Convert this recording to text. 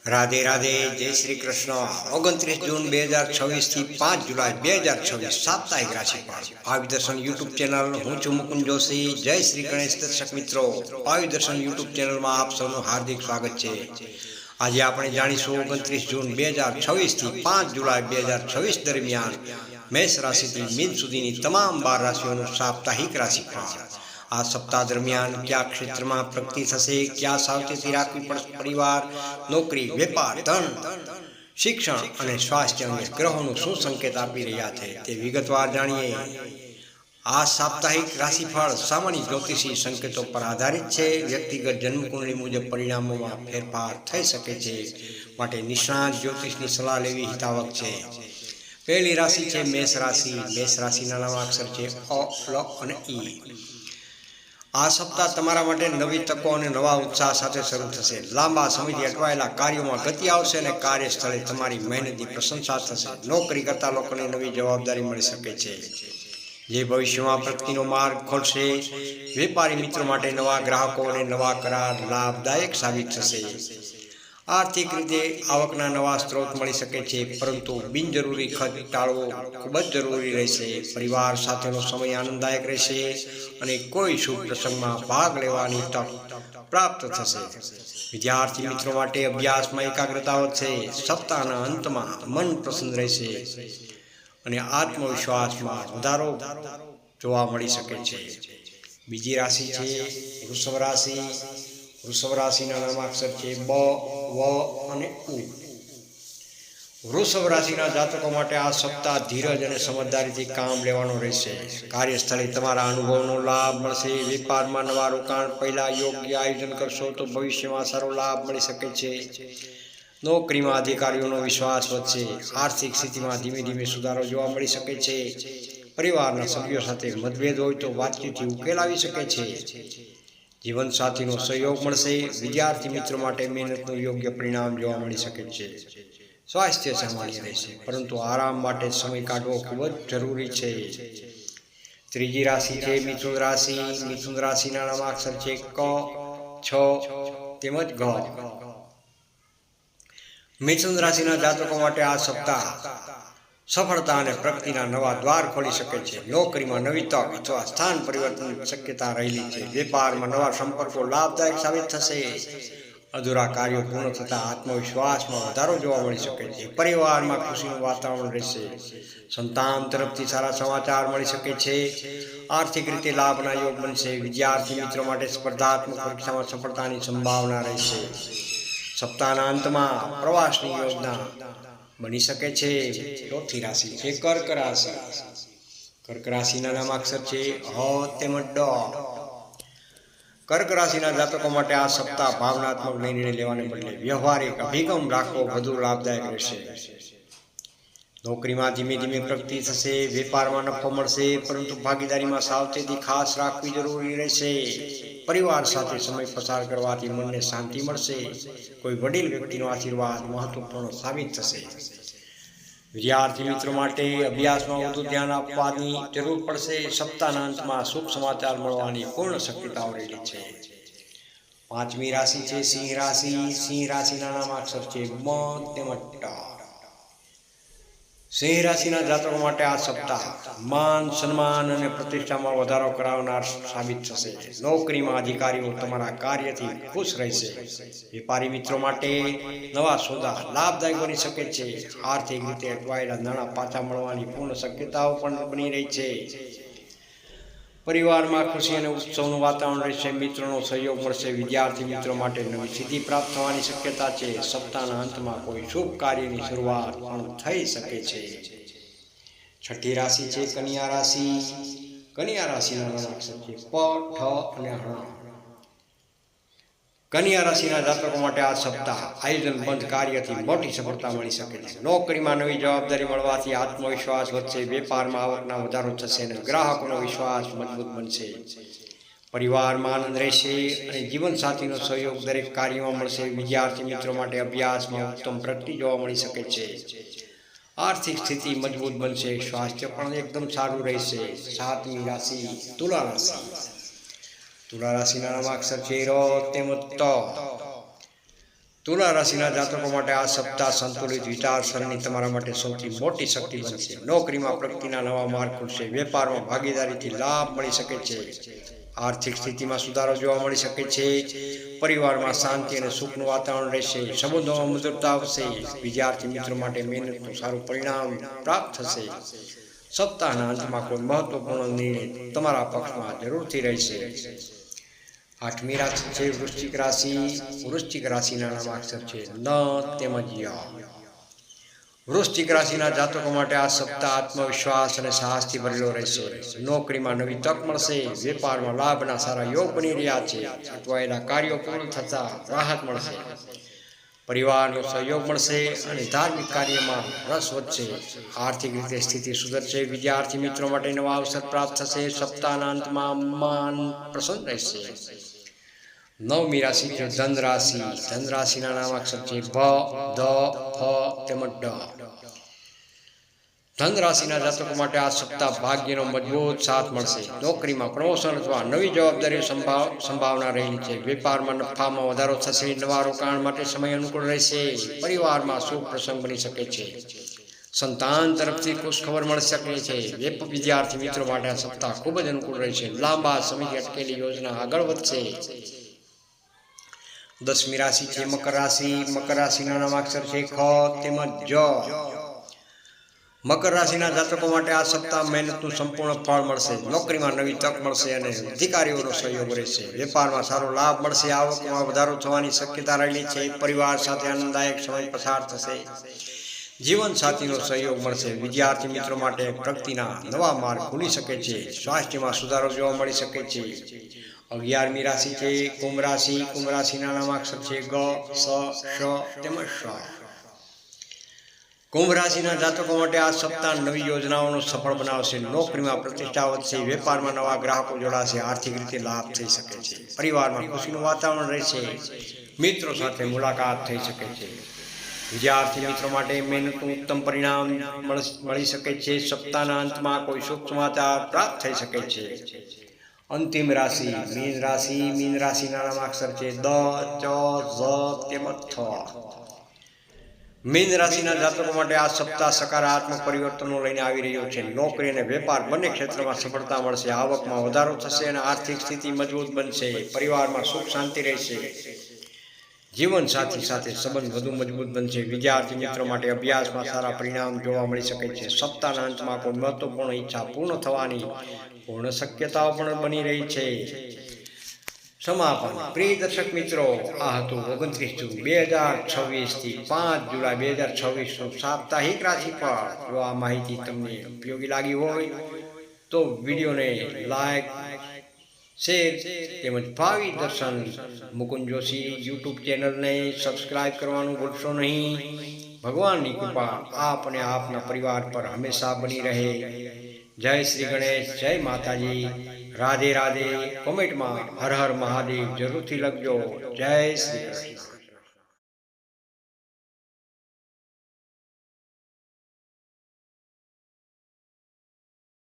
રાધે રાધે, જય શ્રી કૃષ્ણ। 29 જૂન 2026 થી 5 જુલાઈ 2026 સાપ્તાહિક રાશિફળ ભાવિ દર્શન યુટ્યુબ ચેનલ। હું છું મુકુંદ જોશી। જય શ્રી ગણેશ દર્શક મિત્રો, ભાવિ દર્શન યુટ્યુબ ચેનલમાં આપ સૌનું હાર્દિક સ્વાગત છે। આજે આપણે જાણીશું 29 જૂન 2026 થી 5 જુલાઈ 2026 દરમિયાન મેષ રાશિથી મીન સુધીની તમામ 12 રાશિઓનું સાપ્તાહિક રાશિફળ। આ સપ્તાહ દરમિયાન કયા ક્ષેત્રમાં પ્રગતિ થશે, કયા સાવચેતી રાખવી પડશે, પરિવાર, નોકરી, વેપાર, ધન, શિક્ષણ અને સ્વાસ્થ્ય અંગે ગ્રહોનું શું સંકેત આપી રહ્યા છે તે વિગતવાર જાણીએ। આ સાપ્તાહિક રાશિફળ સામાન્ય જ્યોતિષી સંકેતો પર આધારિત છે। વ્યક્તિગત જન્મકુંડળી મુજબ પરિણામોમાં ફેરફાર થઈ શકે છે, માટે નિષ્ણાત જ્યોતિષની સલાહ લેવી હિતાવક છે। પહેલી રાશિ છે મેષ રાશિ। મેષ રાશિના નામાક્ષર છે અ, લ અને ઈ। આ સપ્તાહ તમારા માટે નવી તકો અને નવા ઉત્સાહ સાથે શરૂ થશે। લાંબા સમયથી અટવાયેલા કાર્યોમાં ગતિ આવશે અને કાર્યસ્થળે તમારી મહેનતની પ્રશંસા થશે। નોકરી કરતા લોકોને નવી જવાબદારી મળી શકે છે, જે ભવિષ્યમાં પ્રગતિનો માર્ગ ખોલશે। વેપારી મિત્રો માટે નવા ગ્રાહકો અને નવા કરાર લાભદાયક સાબિત થશે। આર્થિક રીતે આવકના નવા સ્ત્રોત મળી શકે છે, પરંતુ બિનજરૂરી ખર્ચ ટાળવો ખૂબ જ જરૂરી રહેશે। પરિવાર સાથેનો સમય આનંદદાયક રહેશે અને કોઈ શુભ પ્રસંગમાં ભાગ લેવાની તક પ્રાપ્ત થશે। વિદ્યાર્થી મિત્રો માટે અભ્યાસમાં એકાગ્રતા વધશે। સપ્તાહના અંતમાં મન પ્રસન્ન રહેશે અને આત્મવિશ્વાસમાં વધારો જોવા મળી શકે છે। બીજી રાશિ છે વૃષભ રાશિ। વૃષભ રાશિના નામાક્ષર છે બ, વ અને ઉ। વૃષભ રાશિના જાતકો માટે આ સપ્તાહ ધીરજ અને સમજદારીથી કામ લેવાનો રહેશે। કાર્યસ્થળે તમારા અનુભવનો લાભ મળશે। વેપારમાં નવા રોકાણ પહેલા યોગ્ય આયોજન કરશો તો ભવિષ્યમાં સારો લાભ મળી શકે છે। નોકરીમાં અધિકારીઓનો વિશ્વાસ વધશે। આર્થિક સ્થિતિમાં ધીમે ધીમે સુધારો જોવા મળી શકે છે। પરિવારના સભ્યો સાથે મતભેદ હોય તો વાતચીતથી ઉકેલ આવી શકે છે। જીવનસાથીનો સહયોગ મળશે। વિદ્યાર્થી મિત્રો માટે મહેનતનું યોગ્ય પરિણામ જોવા મળી શકે છે। સ્વાસ્થ્ય સામાન્ય રહેશે, પરંતુ આરામ માટે સમય કાઢવો ખૂબ જ જરૂરી છે। ત્રીજી રાશિ છે મિથુન રાશિ। મિથુન રાશિના નામાક્ષર છે ક, છ તેમજ ઘ। મિથુન રાશિના જાતકો માટે આ સપ્તાહ સફળતા અને પ્રગતિના નવા દ્વાર ખોલી શકે છે। નોકરીમાં નવી તક અથવા સ્થાન પરિવર્તનની શક્યતા રહેલી છે। વેપારમાં નવા સંપર્કો લાભદાયક સાબિત થશે। અધૂરા કાર્યો પૂર્ણ થતાં આત્મવિશ્વાસમાં વધારો જોવા મળી શકે છે। પરિવારમાં ખુશીનું વાતાવરણ રહેશે। સંતાન તરફથી સારા સમાચાર મળી શકે છે। આર્થિક રીતે લાભના યોગ બનશે। વિદ્યાર્થી મિત્રો માટે સ્પર્ધાત્મક પરીક્ષામાં સફળતાની સંભાવના રહેશે। સપ્તાહના અંતમાં પ્રવાસની યોજના બની શકે છે। ચોથી રાશિ છે કર્ક રાશિ। કર્ક રાશિના નામાક્ષર છે હ તેમજ ડ। કર્ક રાશિના જાતકો માટે આ સપ્તાહ ભાવનાત્મક નિર્ણય લેવાને બદલે વ્યવહારિક અભિગમ રાખવો વધુ લાભદાયક રહેશે। નોકરીમાં ધીમે ધીમે પ્રગતિ થશે। વેપારમાં નફો મળશે, પરંતુ ભાગીદારીમાં સાવચેતી ખાસ રાખવી જરૂરી રહેશે। પરિવાર સાથે સમય પસાર કરવાથી મનને શાંતિ મળશે। કોઈ વડીલ વ્યક્તિનો આશીર્વાદ મહત્વપૂર્ણ સાબિત થશે। વિદ્યાર્થી મિત્રો માટે અભ્યાસમાં વધુ ધ્યાન આપવાની જરૂર પડશે। સપ્તાહના અંતમાં શુભ સમાચાર મળવાની પૂર્ણ શક્યતાઓ રહેલી છે। પાંચમી રાશિ છે સિંહ રાશિ। સિંહ રાશિના નામાક્ષર છે મ તેમજ ટ। સિંહ રાશિના જાતકો માટે આ સપ્તાહ માન, સન્માન અને પ્રતિષ્ઠામાં વધારો કરાવનાર સાબિત થશે। નોકરીમાં અધિકારીઓ તમારા કાર્યથી ખુશ રહેશે। વેપારી મિત્રો માટે નવા સોદા લાભદાયક બની શકે છે। આર્થિક રીતે અટવાયેલા નાણાં પાછા મળવાની પૂર્ણ શક્યતાઓ પણ બની રહી છે। પરિવારમાં ખુશી અને ઉત્સવનું વાતાવરણ રહેશે। મિત્રોનો સહયોગ મળશે। વિદ્યાર્થી મિત્રો માટે નવી સિદ્ધિ પ્રાપ્ત થવાની શક્યતા છે। સપ્તાહના અંતમાં કોઈ શુભ કાર્યની શરૂઆત પણ થઈ શકે છે। છઠ્ઠી રાશિ છે કન્યા રાશિ। કન્યા રાશિના નામાક્ષર છે પ, ઠ અને ણ। કન્યા રાશિના જાતકો માટે આ સપ્તાહ આયોજનબદ્ધ કાર્યથી મોટી સફળતા મળી શકે છે। નોકરીમાં નવી જવાબદારી મળવાથી આત્મવિશ્વાસ વધશે। વેપારમાં આવકના વધારો થશે અને ગ્રાહકોનો વિશ્વાસ મજબૂત બનશે। પરિવારમાં આનંદ રહેશે અને જીવનસાથીનો સહયોગ દરેક કાર્યમાં મળશે। વિદ્યાર્થી મિત્રો માટે અભ્યાસમાં ઉત્તમ પ્રગતિ જોવા મળી શકે છે। આર્થિક સ્થિતિ મજબૂત બનશે। સ્વાસ્થ્ય પણ એકદમ સારું રહેશે। સાતમી રાશિ તુલા રાશિ। તુલા રાશિના નામાક્ષર છે ર તેમજ ત। તુલા રાશિના જાતકો માટે આ સપ્તાહ સંતુલિત વિચારસરણી તમારા માટે સૌથી મોટી શક્તિ બનશે. નોકરીમાં પ્રગતિના નવા માર્ગ ખુલશે. વેપારમાં ભાગીદારીથી લાભ મળી શકે છે. આર્થિક સ્થિતિમાં સુધારો જોવા મળી શકે છે. પરિવારમાં શાંતિ અને સુખનું વાતાવરણ રહેશે. સંબંધોમાં મધુરતા આવશે. વિદ્યાર્થી મિત્રો માટે મહેનતનું સારું પરિણામ પ્રાપ્ત થશે. સપ્તાહના અંતમાં કોઈ મહત્વપૂર્ણ નિર્ણય તમારા પક્ષમાં જરૂરથી રહેશે. 8મી રાશિ છે વૃશ્ચિક રાશિ. વૃશ્ચિક રાશિના નામાક્ષર છે ન તેમજ ય. વૃશ્ચિક રાશિના જાતકો માટે આ સપ્તાહ આત્મવિશ્વાસ અને સાહસથી ભરેલો રહેશે. નોકરીમાં નવી તક મળશે. વેપારમાં લાભના સારા યોગ બની રહ્યા છે. અટવાયેલા કાર્યો પૂર્ણ થતા રાહત મળશે. પરિવારનો સહયોગ મળશે અને ધાર્મિક કાર્યમાં રસ વધશે. આર્થિક રીતે સ્થિતિ સુધરશે. વિદ્યાર્થી મિત્રો માટે નવા અવસર પ્રાપ્ત થશે. સપ્તાહના અંતમાં મન પ્રસન્ન રહેશે. 9મી રાશિ છે ધન રાશિ. ધન રાશિના નામાક્ષર છે ભ, ધ, ફ તેમજ ડ. ધન રાશિના જાતકો માટે આ સપ્તાહ ભાગ્યનો મજબૂત સાથ મળશે. નોકરીમાં પ્રમોશન અથવા નવી જવાબદારીઓ સંભાવના રહેલી છે. વેપારમાં નફામાં વધારો થશે. નવા રોકાણ માટે સમય અનુકૂળ રહેશે. પરિવારમાં શુભ પ્રસંગ બની શકે છે. સંતાન તરફથી ખુશ ખબર મળી શકે છે. વિદ્યાર્થી મિત્રો માટે આ સપ્તાહ ખૂબ જ અનુકૂળ રહેશે. લાંબા સમયથી અટકેલી યોજના આગળ વધશે. 10મી રાશિ છે મકર રાશિ. મકર રાશિના નામાક્ષર છે ખ તેમજ જ. મકર રાશિના જાતકો માટે આ સપ્તાહ મહેનતનું સંપૂર્ણ ફળ મળશે. નોકરીમાં નવી તક મળશે અને અધિકારીઓનો સહયોગ રહેશે. વેપારમાં સારો લાભ મળશે. આવકમાં વધારો થવાની શક્યતા રહેલી છે. પરિવાર સાથે આનંદદાયક સમય પસાર થશે. જીવન સાથીનો સહયોગ મળશે. વિદ્યાર્થી મિત્રો માટે પ્રગતિના નવા માર્ગ ખુલી શકે છે. સ્વાસ્થ્યમાં સુધારો જોવા મળી શકે છે. 11મી રાશિ છે કુંભ રાશિ. કુંભ રાશિના નામાક્ષર છે ગ, સ, શ તેમજ શ. કુંભ રાશિના જાતકો માટે આ સપ્તાહ નવી યોજનાઓનો સફળ બનાવશે. નોકરીમાં પ્રતિષ્ઠા વધશે. વેપારમાં નવા ગ્રાહકો જોડાશે. આર્થિક રીતે લાભ થઈ શકે છે. પરિવારમાં ખુશીનું વાતાવરણ રહેશે. મિત્રો સાથે મુલાકાત થઈ શકે છે. વિદ્યાર્થી મિત્રો માટે મહેનતનું ઉત્તમ પરિણામ મળી શકે છે. સપ્તાહના અંતમાં કોઈ શુભ સમાચાર પ્રાપ્ત થઈ શકે છે. અંતિમ રાશિ મીન રાશિ. મીન રાશિના નામાક્ષર છે દ, ચ, ઝ તેમજ થ. મીન રાશિના જાતકો માટે આ સપ્તાહ સકારાત્મક પરિવર્તનો લઈને આવી રહ્યો છે. નોકરી અને વેપાર બંને ક્ષેત્રમાં સફળતા મળશે. આવકમાં વધારો થશે અને આર્થિક સ્થિતિ મજબૂત બનશે. પરિવારમાં સુખ શાંતિ રહેશે. જીવન સાથી સાથે સંબંધ વધુ મજબૂત બનશે. વિદ્યાર્થી મિત્રો માટે અભ્યાસમાં સારા પરિણામ જોવા મળી શકે છે. સપ્તાહના અંતમાં કોઈ મહત્વપૂર્ણ ઈચ્છા પૂર્ણ થવાની પૂર્ણ શક્યતાઓ પણ બની રહી છે. સમાપન. પ્રિય દર્શક મિત્રો, આ હતું 29 જૂન 2026 થી 5 જુલાઈ 2026 સાપ્તાહિક રાશિફળ. જો આ માહિતી તમને ઉપયોગી લાગી હોય તો વિડીયોને લાઈક, શેર તેમજ ભાવિ દર્શન મુકુંદ જોશી યુટ્યુબ ચેનલને સબસ્ક્રાઈબ કરવાનું ભૂલશો નહીં. ભગવાનની કૃપા આપ અને આપના પરિવાર પર હંમેશા બની રહે. જય શ્રી ગણેશ. જય માતાજી. રાધે રાધે. કોમેન્ટમાં હર હર મહાદેવ જરૂરથી લખજો. જય શ્રી કૃષ્ણ.